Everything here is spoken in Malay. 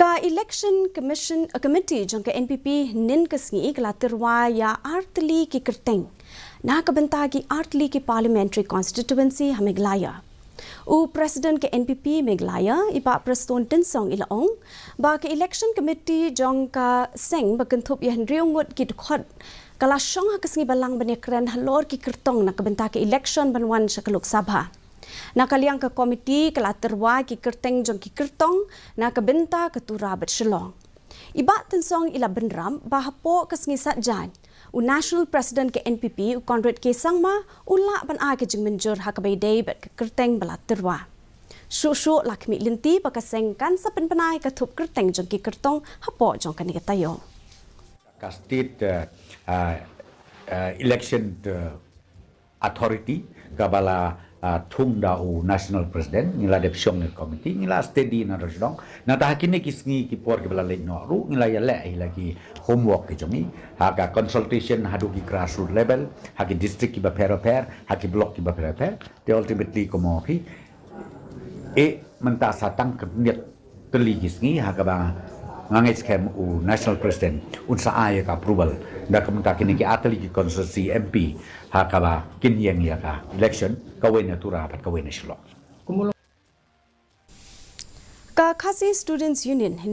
Election Committee jangka NPP nin kesngi kala Tyrwa ya artli ki Kyrteng na Bynta ki artli ki parliamentary constituency hameglaya. President ke NPP Meglaya iba preston tinsong ilaong ba ke election committee jangka seng bakentup yan riungut ki dukhot kala syong kesngi balang banekren halor ki Kyrteng na Bynta ke election banwan syakaluk Sabha. Nakaliang ke komiti kala Tyrwa ki Kyrteng jong ki Kyrteng na Bynta ketura bet Shelong. Iba tensong ila benram bahapo kesngi satjan. National President ke NPP Conrad ke sangma ula ban ke jeng menjur hakabai day bet ke Kyrteng bala Tyrwa. Syuk lakmi linti pakaseng kan sapen penai ketup Kyrteng jong ki Kyrteng hapo jong kan tayo. State election authority kabala thung dau national president ngila deputy committee ngila steady na rosdong na tahakini kisngi ki por ke bala le no ru ngila ya le lagi homework ke jomi haga consultation hadu ki grassroots level hagi district ki ba pair hagi block ki ba pair they ultimately komo ki menta satang ke niat teli kisngi haga ba ngangai scam national president unsa ay ka approval da kementak kini ki atli ki constituency MP hakaba kin yang ya ka election kawin natura pat kawin Shelong KHASI Students Union